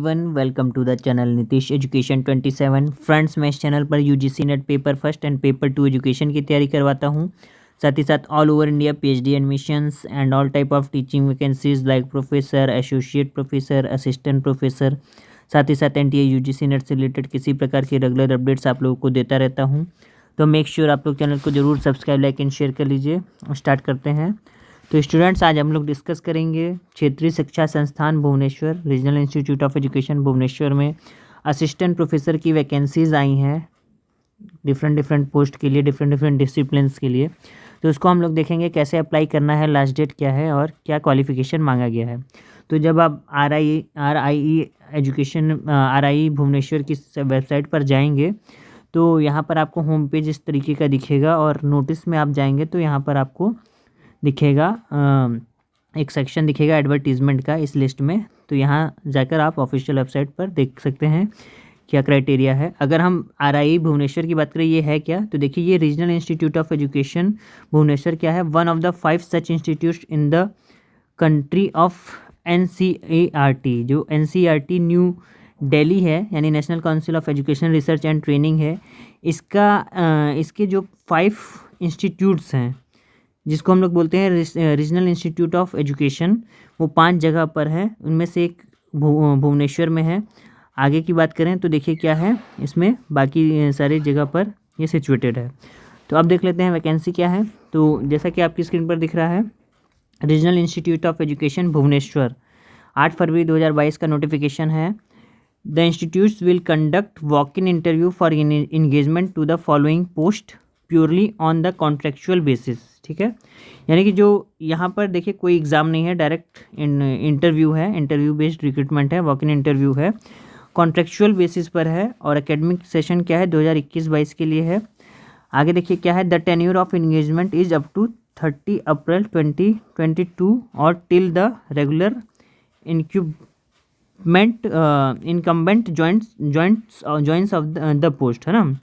Welcome to the channel Nitish education 27। Friends, मैं इस channel पर UGC NET paper first and paper 2 education की तैयारी करवाता हूं। साथ ही साथ all over India PhD admissions and all type of teaching vacancies like professor, associate professor, assistant professor. साथ ही साथ एनटीए यूजीसी नेट से रिलेटेड किसी प्रकार के रेगुलर अपडेट्स आप लोगों को देता रहता हूँ। तो मेक श्योर आप लोग चैनल को जरूर सब्सक्राइब, लाइक एंड शेयर कर लीजिए। स्टार्ट करते हैं। तो स्टूडेंट्स, आज हम लोग डिस्कस करेंगे क्षेत्रीय शिक्षा संस्थान Bhubaneswar, regional institute of education Bhubaneswar में असिस्टेंट प्रोफेसर की वैकेंसीज आई हैं डिफरेंट पोस्ट के लिए, डिफरेंट डिसिप्लिन्स के लिए। तो उसको हम लोग देखेंगे कैसे अप्लाई करना है, लास्ट डेट क्या है और क्या क्वालिफिकेशन मांगा गया है। तो जब आप आर आई भुवनेश्वर की वेबसाइट पर जाएंगे तो यहाँ पर आपको होम पेज इस तरीके का दिखेगा, और नोटिस में आप जाएंगे तो यहाँ पर आपको दिखेगा एक सेक्शन दिखेगा एडवर्टीज़मेंट का इस लिस्ट में। तो यहाँ जाकर आप ऑफिशियल वेबसाइट पर देख सकते हैं क्या क्राइटेरिया है। अगर हम आरआई भुवनेश्वर की बात करें, ये है क्या, तो देखिए ये regional institute of education Bhubaneswar क्या है, one of the 5 such institutes in the country of NCERT. जो एनसीईआरटी न्यू दिल्ली है, यानी national council of education research and training है, इसके जो 5 इंस्टीट्यूट्स हैं जिसको हम लोग बोलते हैं रीजनल इंस्टीट्यूट ऑफ एजुकेशन, वो 5 जगह पर है। उनमें से एक भुवनेश्वर में है। आगे की बात करें तो देखिए क्या है इसमें, बाकी सारी जगह पर ये सिचुएटेड है। तो अब देख लेते हैं वैकेंसी क्या है। तो जैसा कि आपकी स्क्रीन पर दिख रहा है, regional institute of education Bhubaneswar 8 फरवरी 2022 का नोटिफिकेशन है। The institutes will conduct walk in interview for engagement to the following post purely on the contractual basis. ठीक है, यानी कि जो यहाँ पर देखिए कोई एग्ज़ाम नहीं है, डायरेक्ट इंटरव्यू है, इंटरव्यू बेस्ड रिक्रूटमेंट है, वॉक इन इंटरव्यू है, कॉन्ट्रेक्चुअल बेसिस पर है, और एकेडमिक सेशन क्या है 2021-22 के लिए है। आगे देखिए क्या है, the tenure of engagement is up to 30 April 2022 और till the regular incumbent joins of the post, है ना।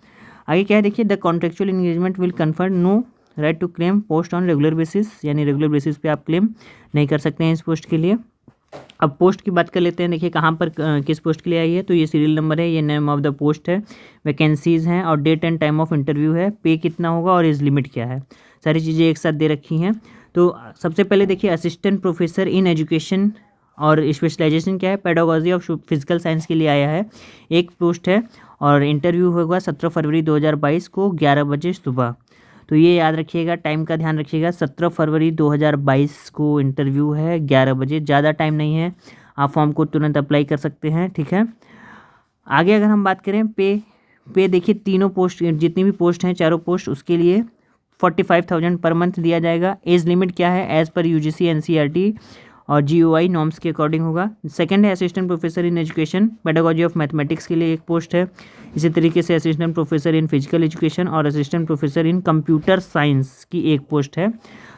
आगे क्या है देखिए, the contractual engagement will confirm no right to claim post on regular basis, यानी रेगुलर बेसिस पे आप क्लेम नहीं कर सकते हैं इस पोस्ट के लिए। अब पोस्ट की बात कर लेते हैं। देखिए कहाँ पर किस पोस्ट के लिए आई है, तो ये सीरियल नंबर है, ये नेम ऑफ द पोस्ट है, वैकेंसीज़ हैं, और date and time of interview है, पे कितना होगा और एज लिमिट क्या है, सारी चीज़ें एक साथ दे रखी हैं। तो सबसे पहले देखिए असिस्टेंट प्रोफेसर इन एजुकेशन, और स्पेशलाइजेशन क्या है, पेडागोजी ऑफ फिजिकल साइंस के लिए आया है, एक पोस्ट है, और इंटरव्यू होगा 17 फरवरी 2022 को 11 बजे सुबह। तो ये याद रखिएगा, टाइम का ध्यान रखिएगा, 17 फरवरी 2022 को इंटरव्यू है 11 बजे, ज़्यादा टाइम नहीं है, आप फॉर्म को तुरंत अप्लाई कर सकते हैं। ठीक है, आगे अगर हम बात करें पे देखिए तीनों पोस्ट, जितनी भी पोस्ट हैं, चारों पोस्ट, उसके लिए 45,000 पर मंथ दिया जाएगा। एज लिमिट क्या है, एज़ पर यूजीसी एनसीईआरटी और जीओआई नॉर्म्स के अकॉर्डिंग होगा। सेकंड है assistant professor in education pedagogy of mathematics के लिए एक पोस्ट है। इसी तरीके से assistant professor in physical education और assistant professor in computer science की एक पोस्ट है।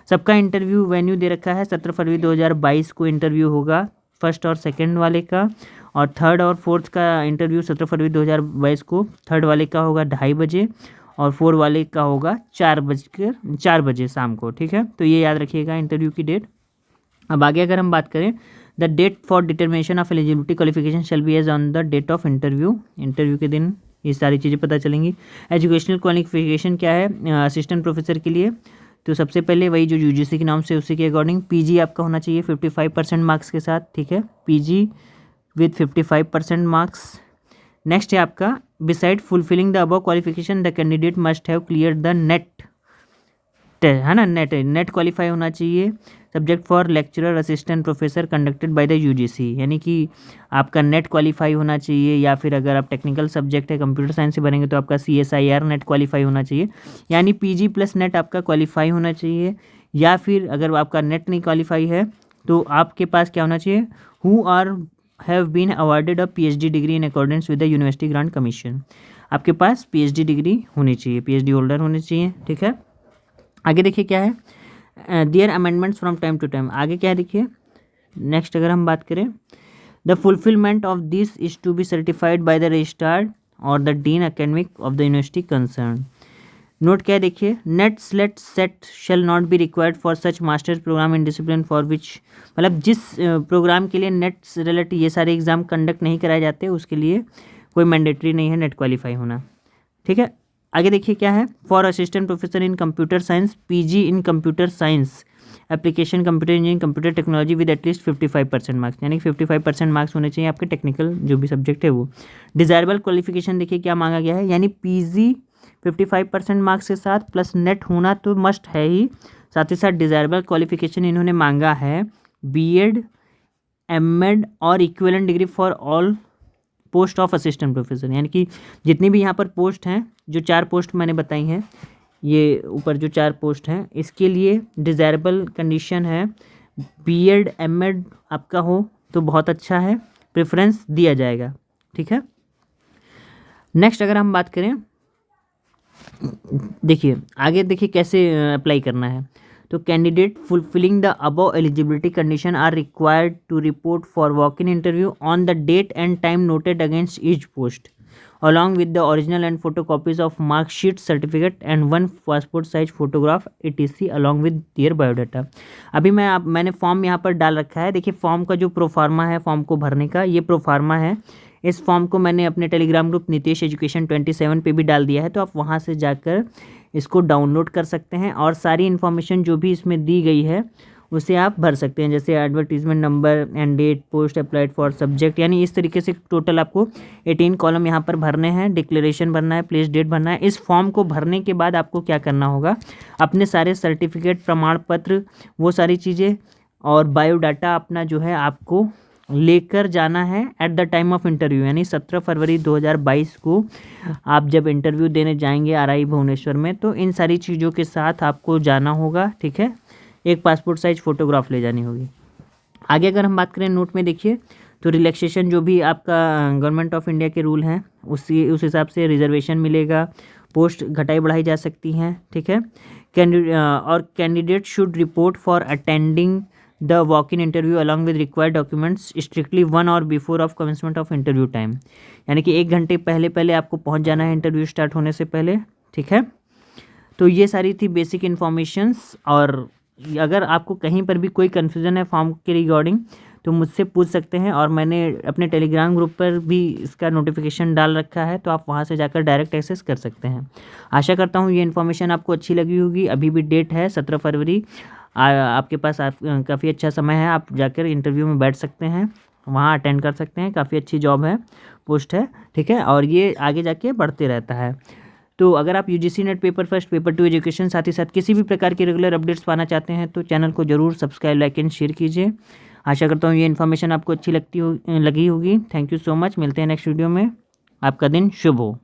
सबका इंटरव्यू वेन्यू दे रखा है, 17 फरवरी 2022 को इंटरव्यू होगा फर्स्ट और सेकेंड वाले का, और थर्ड और फोर्थ का इंटरव्यू 17 फरवरी 2022 को थर्ड वाले का होगा 2:30 बजे, और फोर्थ वाले का होगा 4 बजे शाम को। ठीक है, तो ये याद रखिएगा इंटरव्यू की डेट। अब आगे अगर हम बात करें, the date for determination of eligibility qualification shall be as on the date of interview, interview के दिन ये सारी चीज़ें पता चलेंगी। एजुकेशनल क्वालिफिकेशन क्या है असिस्टेंट प्रोफेसर के लिए, तो सबसे पहले वही जो यूजीसी के नाम से उसी के अकॉर्डिंग पीजी आपका होना चाहिए 55% मार्क्स के साथ। ठीक है, पीजी विथ 55% मार्क्स। नेक्स्ट है आपका, beside fulfilling the above qualification the candidate must have clear the net, है ना, नेट क्वालिफाई होना चाहिए। Subject for lecturer assistant professor conducted by the UGC, यानी कि आपका नेट क्वालिफाई होना चाहिए, या फिर अगर आप टेक्निकल सब्जेक्ट है कंप्यूटर साइंस से बनेंगे तो आपका CSIR नेट क्वालिफाई होना चाहिए, यानी पीजी प्लस नेट आपका क्वालिफाई होना चाहिए। या फिर अगर आपका नेट नहीं क्वालिफाई है तो आपके पास क्या होना चाहिए, who are have been awarded a PhD degree in accordance with the university grant commission, आपके पास PhD डिग्री होनी चाहिए, PhD होल्डर होने चाहिए। ठीक है, आगे देखिए क्या है, there amendments from time to time. आगे क्या है देखिए, नेक्स्ट अगर हम बात करें, the fulfilment of this is to be certified by the registrar और the dean academic of the university concern. Note क्या है देखिए, NET SLET SET shall not be required for such masters programme in discipline for which, मतलब जिस programme के लिए net related ये सारे एग्जाम कंडक्ट नहीं कराए जाते उसके लिए कोई मैंडेटरी नहीं है नेट क्वालिफाई होना। ठीक है, आगे देखिए क्या है, for assistant professor in computer science, PG in computer science application computer engineering computer technology with at least 55% marks, यानी कि 55% मार्क्स होने चाहिए आपके टेक्निकल जो भी सब्जेक्ट है वो। डिज़ायरेबल क्वालिफिकेशन देखिए क्या मांगा गया है, यानी पीजी 55% मार्क्स के साथ प्लस नेट होना तो मस्ट है ही, साथ ही साथ डिज़ायरेबल क्वालिफिकेशन इन्होंने मांगा है बीएड, एमएड और equivalent degree for all post of assistant professor, यानी कि जितनी भी यहाँ पर पोस्ट हैं, जो 4 पोस्ट मैंने बताई हैं, ये ऊपर जो 4 पोस्ट हैं, इसके लिए डिज़ायरेबल कंडीशन है बीएड एमएड आपका हो तो बहुत अच्छा है, प्रेफरेंस दिया जाएगा। ठीक है, नेक्स्ट अगर हम बात करें, देखिए आगे देखिए कैसे अप्लाई करना है। तो candidate fulfilling the above eligibility condition are required to report for walk in interview on the date and time noted against each post along with the original and photocopies of mark sheet certificate and 1 passport size photograph etc along with their biodata। अभी मैंने form यहाँ पर डाल रखा है, देखिए form का जो प्रोफार्मा है फॉर्म को भरने का, ये प्रोफार्मा है। इस फॉर्म को मैंने अपने टेलीग्राम ग्रुप नीतीश एजुकेशन 27 पे भी डाल दिया है, तो आप वहाँ से जाकर इसको डाउनलोड कर सकते हैं और सारी इन्फॉर्मेशन जो भी इसमें दी गई है उसे आप भर सकते हैं, जैसे advertisement number and date, post applied for subject, यानी इस तरीके से टोटल आपको 18 कॉलम यहाँ पर भरने हैं, डिक्लेरेशन भरना है, प्लेस डेट भरना है। इस फॉर्म को भरने के बाद आपको क्या करना होगा, अपने सारे सर्टिफिकेट, प्रमाण पत्र, वो सारी चीज़ें और बायोडाटा अपना जो है आपको लेकर जाना है at the time of interview, यानी 17 फरवरी 2022 को आप जब इंटरव्यू देने जाएंगे RI भुवनेश्वर में, तो इन सारी चीज़ों के साथ आपको जाना होगा। ठीक है, एक पासपोर्ट साइज फ़ोटोग्राफ ले जानी होगी। आगे अगर हम बात करें नोट में देखिए, तो रिलैक्सेशन जो भी आपका गवर्नमेंट ऑफ इंडिया के रूल हैं उस हिसाब से रिजर्वेशन मिलेगा, पोस्ट घटाई बढ़ाई जा सकती हैं। ठीक है, candidate should report for attending the walk in interview along with required documents strictly 1 hour before of commencement of interview time, यानी कि 1 घंटे पहले आपको पहुंच जाना है इंटरव्यू स्टार्ट होने से पहले। ठीक है, तो ये सारी थी बेसिक इन्फॉर्मेशंस, और अगर आपको कहीं पर भी कोई कन्फ्यूज़न है फॉर्म के रिगार्डिंग तो मुझसे पूछ सकते हैं, और मैंने अपने टेलीग्राम ग्रुप पर भी इसका नोटिफिकेशन डाल रखा है, तो आप वहां से जाकर डायरेक्ट एक्सेस कर सकते हैं। आशा करता हूं ये इन्फॉर्मेशन आपको अच्छी लगी होगी। अभी भी डेट है 17 फरवरी, आपके पास काफ़ी अच्छा समय है, आप जाकर इंटरव्यू में बैठ सकते हैं, वहाँ अटेंड कर सकते हैं, काफ़ी अच्छी जॉब है, पोस्ट है। ठीक है, और ये आगे जाके बढ़ते रहता है। तो अगर आप UGC net paper first, paper 2 education, साथ ही साथ किसी भी प्रकार के रेगुलर अपडेट्स पाना चाहते हैं तो चैनल को जरूर सब्सक्राइब, लाइक एंड शेयर कीजिए। आशा करता हूँ ये इन्फॉर्मेशन आपको अच्छी लगी होगी। थैंक यू सो मच, मिलते हैं नेक्स्ट वीडियो में। आपका दिन शुभ हो।